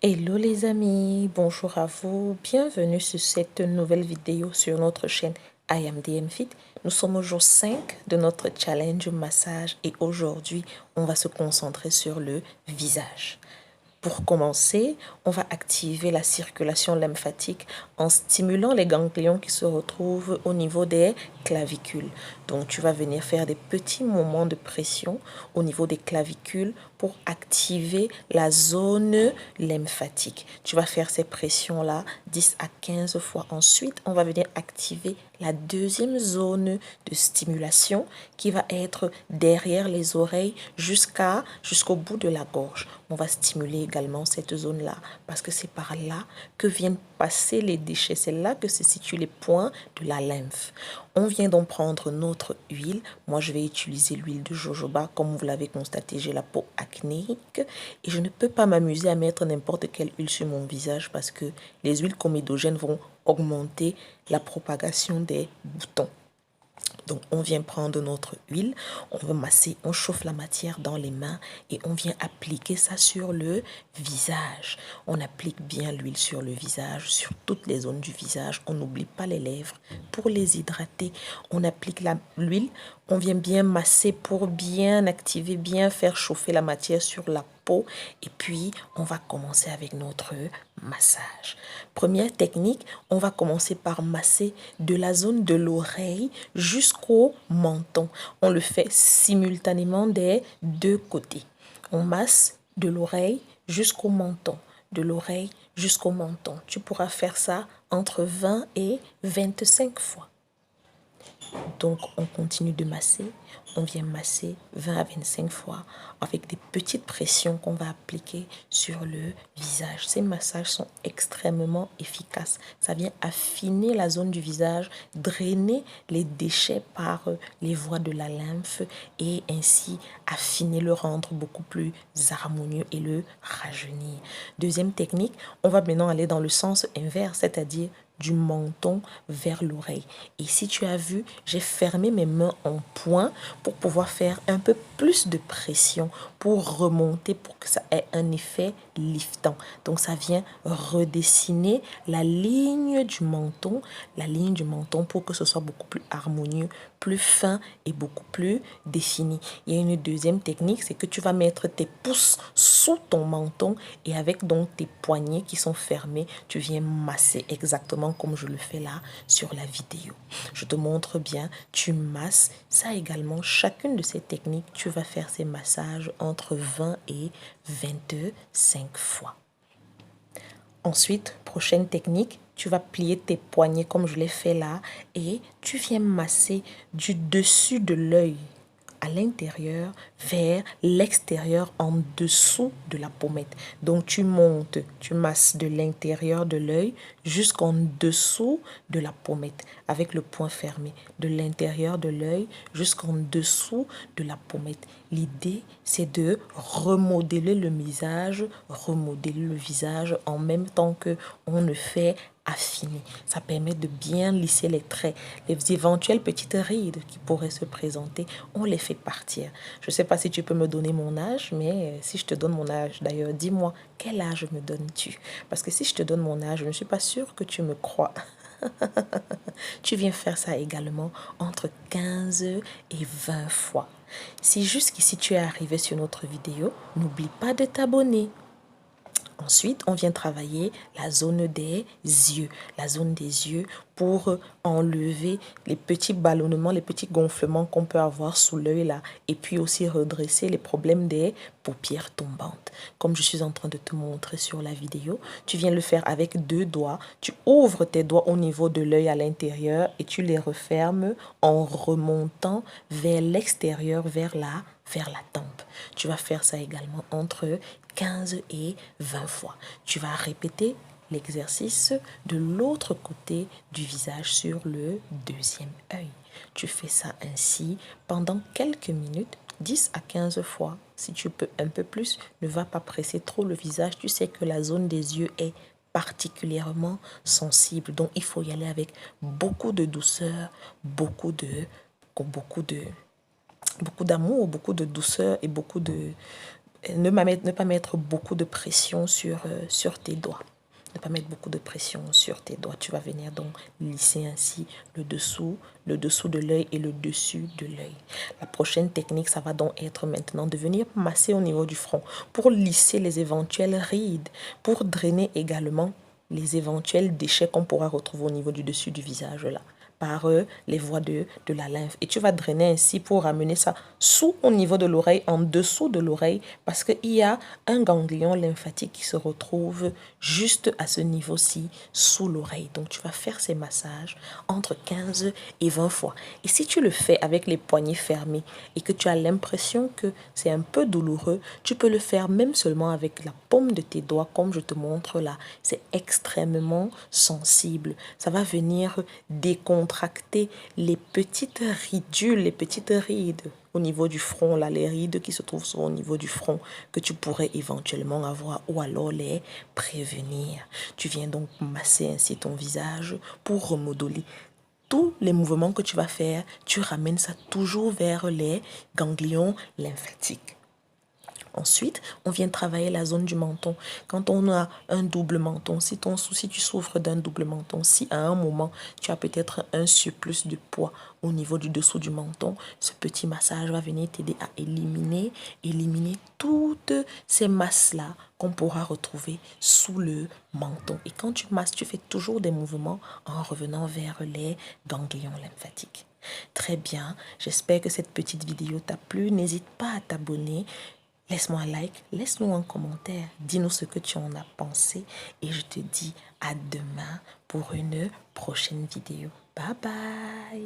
Hello les amis, bonjour à vous, bienvenue sur cette nouvelle vidéo sur notre chaîne I am DM Fit. Nous sommes au jour 5 de notre challenge massage et aujourd'hui on va se concentrer sur le visage. Pour commencer, on va activer la circulation lymphatique en stimulant les ganglions qui se retrouvent au niveau des clavicules. Donc, tu vas venir faire des petits moments de pression au niveau des clavicules pour activer la zone lymphatique. Tu vas faire ces pressions-là 10 à 15 fois. Ensuite, on va venir activer la deuxième zone de stimulation qui va être derrière les oreilles jusqu'au bout de la gorge. On va stimuler également cette zone-là parce que c'est par là que viennent passer les déchets. C'est là que se situent les points de la lymphe. On vient donc prendre notre huile. Moi, je vais utiliser l'huile de jojoba. Comme vous l'avez constaté, j'ai la peau acnéique et je ne peux pas m'amuser à mettre n'importe quelle huile sur mon visage parce que les huiles comédogènes vont augmenter la propagation des boutons. Donc, on vient prendre notre huile, on va masser, on chauffe la matière dans les mains et on vient appliquer ça sur le visage. On applique bien l'huile sur le visage, sur toutes les zones du visage. On n'oublie pas les lèvres pour les hydrater. On applique l'huile, on vient bien masser pour bien activer, bien faire chauffer la matière sur la peau et puis on va commencer avec notre massage. Première technique, on va commencer par masser de la zone de l'oreille jusqu'au menton. On le fait simultanément des deux côtés. On masse de l'oreille jusqu'au menton, de l'oreille jusqu'au menton. Tu pourras faire ça entre 20 et 25 fois. Donc, on continue de masser. On vient masser 20 à 25 fois avec des petites pressions qu'on va appliquer sur le visage. Ces massages sont extrêmement efficaces. Ça vient affiner la zone du visage, drainer les déchets par les voies de la lymphe et ainsi affiner, le rendre beaucoup plus harmonieux et le rajeunir. Deuxième technique, on va maintenant aller dans le sens inverse, c'est-à-dire du menton vers l'oreille. Et si tu as vu, j'ai fermé mes mains en poing pour pouvoir faire un peu plus de pression, pour remonter, pour que ça ait un effet liftant. Donc ça vient redessiner la ligne du menton pour que ce soit beaucoup plus harmonieux, plus fin et beaucoup plus défini. Il y a une deuxième technique, c'est que tu vas mettre tes pouces sous ton menton et avec donc tes poignets qui sont fermés, tu viens masser exactement comme je le fais là sur la vidéo. Je te montre bien, tu masses. Ça également, chacune de ces techniques, tu vas faire ces massages entre 20 et 25 fois. Ensuite, prochaine technique, tu vas plier tes poignets comme je l'ai fait là et tu viens masser du dessus de l'œil à l'intérieur vers l'extérieur en dessous de la pommette. Donc tu montes, tu masses de l'intérieur de l'œil jusqu'en dessous de la pommette avec le poing fermé, de l'intérieur de l'œil jusqu'en dessous de la pommette. L'idée, c'est de remodeler le visage, en même temps que on le fait affiner. Ça permet de bien lisser les traits. Les éventuelles petites rides qui pourraient se présenter, on les fait partir. Je ne sais pas si tu peux me donner mon âge, mais si je te donne mon âge, d'ailleurs, dis-moi, quel âge me donnes-tu? Parce que si je te donne mon âge, je ne suis pas sûre que tu me crois. Tu viens faire ça également entre 15 et 20 fois. Si jusqu'ici tu es arrivé sur notre vidéo, n'oublie pas de t'abonner. Ensuite, on vient travailler la zone des yeux. La zone des yeux pour enlever les petits ballonnements, les petits gonflements qu'on peut avoir sous l'œil là. Et puis aussi redresser les problèmes des paupières tombantes. Comme je suis en train de te montrer sur la vidéo, tu viens le faire avec deux doigts. Tu ouvres tes doigts au niveau de l'œil à l'intérieur et tu les refermes en remontant vers l'extérieur, vers la tempe. Tu vas faire ça également entre 15 et 20 fois. Tu vas répéter l'exercice de l'autre côté du visage sur le deuxième œil. Tu fais ça ainsi pendant quelques minutes, 10 à 15 fois. Si tu peux un peu plus, ne va pas presser trop le visage. Tu sais que la zone des yeux est particulièrement sensible. Donc, il faut y aller avec beaucoup de douceur, beaucoup d'amour, beaucoup de douceur et beaucoup de ne pas mettre beaucoup de pression sur tes doigts. Ne pas mettre beaucoup de pression sur tes doigts. Tu vas venir donc lisser ainsi le dessous de l'œil et le dessus de l'œil. La prochaine technique, ça va donc être maintenant de venir masser au niveau du front pour lisser les éventuelles rides, pour drainer également les éventuels déchets qu'on pourra retrouver au niveau du dessus du visage là, par les voies de la lymphe. Et tu vas drainer ainsi pour ramener ça sous au niveau de l'oreille, en dessous de l'oreille, parce qu'il y a un ganglion lymphatique qui se retrouve juste à ce niveau-ci, sous l'oreille. Donc tu vas faire ces massages entre 15 et 20 fois. Et si tu le fais avec les poignets fermés et que tu as l'impression que c'est un peu douloureux, tu peux le faire même seulement avec la paume de tes doigts, comme je te montre là. C'est extrêmement sensible. Ça va venir décontracter les petites ridules, les petites rides au niveau du front, là, les rides qui se trouvent au niveau du front que tu pourrais éventuellement avoir ou alors les prévenir. Tu viens donc masser ainsi ton visage pour remodeler. Tous les mouvements que tu vas faire, tu ramènes ça toujours vers les ganglions lymphatiques. Ensuite, on vient travailler la zone du menton. Quand on a un double menton, si tu souffres d'un double menton, si à un moment tu as peut-être un surplus de poids au niveau du dessous du menton, ce petit massage va venir t'aider à éliminer toutes ces masses-là qu'on pourra retrouver sous le menton. Et quand tu masses, tu fais toujours des mouvements en revenant vers les ganglions lymphatiques. Très bien, j'espère que cette petite vidéo t'a plu. N'hésite pas à t'abonner. Laisse-moi un like, laisse-nous un commentaire, dis-nous ce que tu en as pensé et je te dis à demain pour une prochaine vidéo. Bye bye!